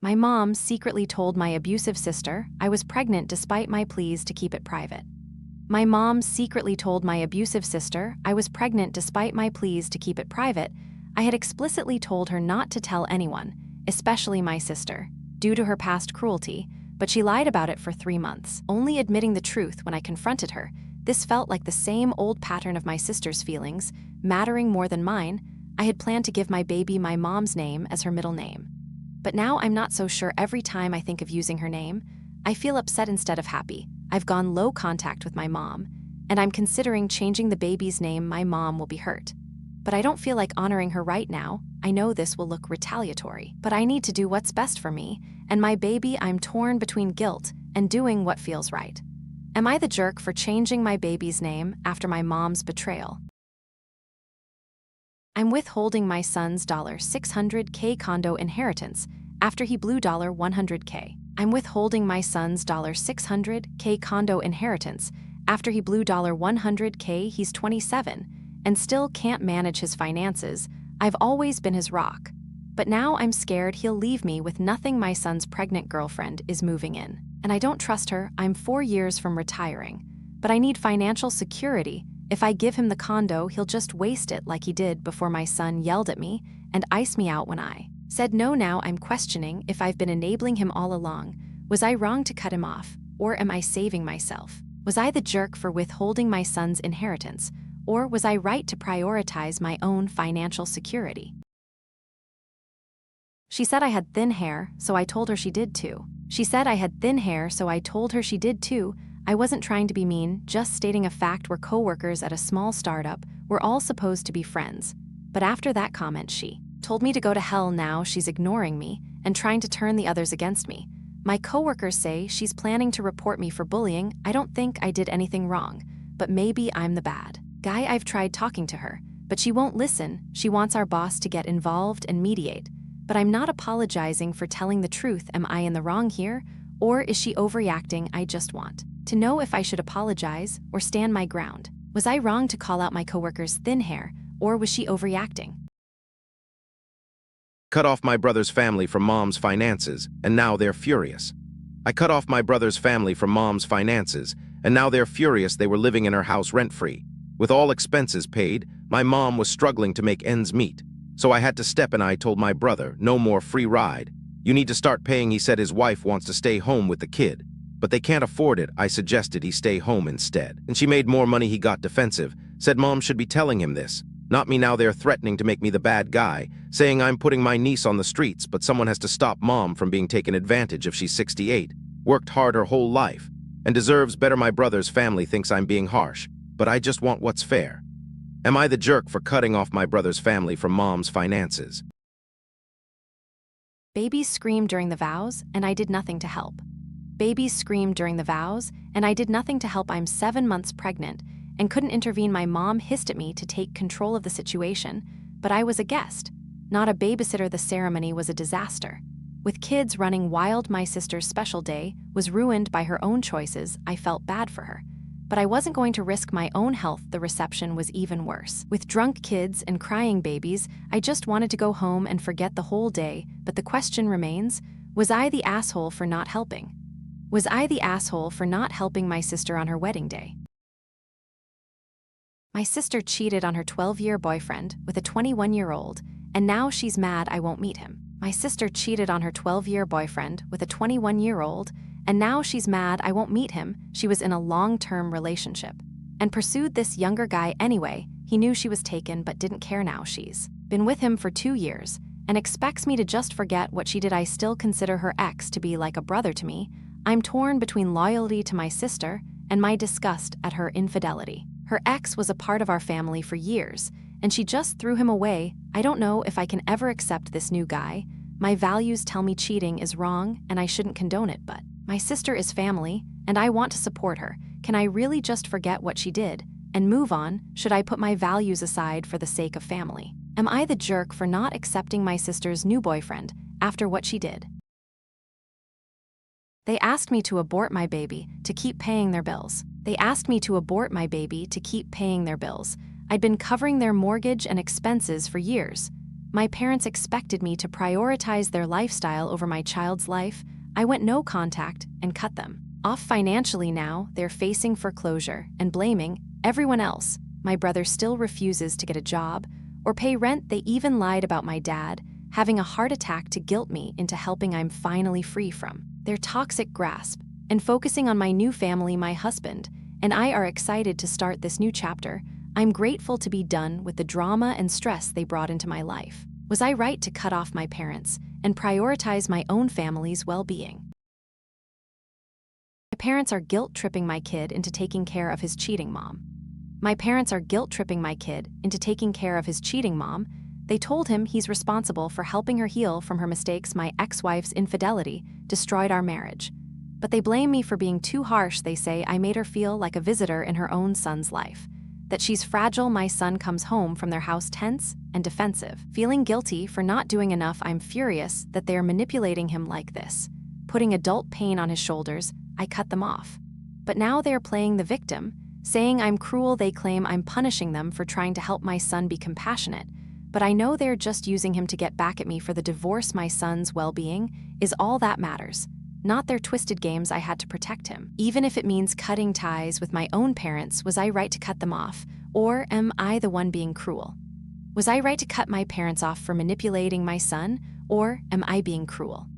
My mom secretly told my abusive sister I was pregnant despite my pleas to keep it private. My mom secretly told my abusive sister I was pregnant despite my pleas to keep it private. I had explicitly told her not to tell anyone, especially my sister, due to her past cruelty, but she lied about it for 3 months, only admitting the truth when I confronted her. This felt like the same old pattern of my sister's feelings, mattering more than mine. I had planned to give my baby my mom's name as her middle name. But now I'm not so sure. Every time I think of using her name, I feel upset instead of happy. I've gone low contact with my mom, and I'm considering changing the baby's name. My mom will be hurt. But I don't feel like honoring her right now. I know this will look retaliatory, but I need to do what's best for me and my baby. I'm torn between guilt and doing what feels right. Am I the jerk for changing my baby's name after my mom's betrayal? I'm withholding my son's $600K condo inheritance after he blew $100K. I'm withholding my son's $600K condo inheritance after he blew $100K. He's 27 and still can't manage his finances. I've always been his rock. But now I'm scared he'll leave me with nothing. My son's pregnant girlfriend is moving in, and I don't trust her. I'm 4 years from retiring, but I need financial security. If I give him the condo, he'll just waste it like he did before my son yelled at me and iced me out when I said no. Now I'm questioning if I've been enabling him all along. Was I wrong to cut him off, or am I saving myself? Was I the jerk for withholding my son's inheritance, or was I right to prioritize my own financial security? She said I had thin hair, so I told her she did too. She said I had thin hair, so I told her she did too. I wasn't trying to be mean, just stating a fact. We're coworkers at a small startup. We're all supposed to be friends. But after that comment, she told me to go to hell. Now she's ignoring me and trying to turn the others against me. My coworkers say she's planning to report me for bullying. I don't think I did anything wrong, but maybe I'm the bad guy. I've tried talking to her, but she won't listen. She wants our boss to get involved and mediate. But I'm not apologizing for telling the truth. Am I in the wrong here, or is she overreacting? I just want to know if I should apologize or stand my ground. Was I wrong to call out my coworker's thin hair, or was she overreacting? Cut off my brother's family from mom's finances, and now they're furious. I cut off my brother's family from mom's finances, and now they're furious. They were living in her house rent-free. With all expenses paid, my mom was struggling to make ends meet. So I had to step in. I told my brother, no more free ride. You need to start paying. He said his wife wants to stay home with the kid, but they can't afford it. I suggested he stay home instead, and she made more money. He got defensive, said mom should be telling him this, not me. Now they're threatening to make me the bad guy, saying I'm putting my niece on the streets, but someone has to stop mom from being taken advantage of. She's 68, worked hard her whole life, and deserves better. My brother's family thinks I'm being harsh, but I just want what's fair. Am I the jerk for cutting off my brother's family from mom's finances? Babies screamed during the vows, and I did nothing to help. Babies screamed during the vows, and I did nothing to help. I'm 7 months pregnant and couldn't intervene. My mom hissed at me to take control of the situation, but I was a guest, not a babysitter. The ceremony was a disaster. With kids running wild, my sister's special day was ruined by her own choices. I felt bad for her, but I wasn't going to risk my own health. The reception was even worse. With drunk kids and crying babies, I just wanted to go home and forget the whole day. But the question remains, was I the asshole for not helping? Was I the asshole for not helping my sister on her wedding day? My sister cheated on her 12-year boyfriend with a 21-year-old, and now she's mad I won't meet him. My sister cheated on her 12-year boyfriend with a 21-year-old, and now she's mad I won't meet him. She was in a long-term relationship and pursued this younger guy anyway. He knew she was taken but didn't care. Now she's been with him for 2 years and expects me to just forget what she did. I still consider her ex to be like a brother to me. I'm torn between loyalty to my sister and my disgust at her infidelity. Her ex was a part of our family for years, and she just threw him away. I don't know if I can ever accept this new guy. My values tell me cheating is wrong and I shouldn't condone it, but my sister is family, and I want to support her. Can I really just forget what she did and move on? Should I put my values aside for the sake of family? Am I the jerk for not accepting my sister's new boyfriend after what she did? They asked me to abort my baby to keep paying their bills. They asked me to abort my baby to keep paying their bills. I'd been covering their mortgage and expenses for years. My parents expected me to prioritize their lifestyle over my child's life. I went no contact and cut them off financially. Now they're facing foreclosure and blaming everyone else. My brother still refuses to get a job or pay rent. They even lied about my dad having a heart attack to guilt me into helping I'm finally free from their toxic grasp and focusing on my new family. My husband and I are excited to start this new chapter. I'm grateful to be done with the drama and stress they brought into my life. Was I right to cut off my parents and prioritize my own family's well-being? My parents are guilt-tripping my kid into taking care of his cheating mom. My parents are guilt-tripping my kid into taking care of his cheating mom. They told him he's responsible for helping her heal from her mistakes. My ex-wife's infidelity destroyed our marriage. But they blame me for being too harsh. They say I made her feel like a visitor in her own son's life, that she's fragile. My son comes home from their house tense and defensive, feeling guilty for not doing enough. I'm furious that they are manipulating him like this, putting adult pain on his shoulders. I cut them off. But now they are playing the victim, saying I'm cruel. They claim I'm punishing them for trying to help my son be compassionate. But I know they're just using him to get back at me for the divorce. My son's well-being is all that matters, not their twisted games. I had to protect him, even if it means cutting ties with my own parents. Was I right to cut them off, or am I the one being cruel? Was I right to cut my parents off for manipulating my son, or am I being cruel?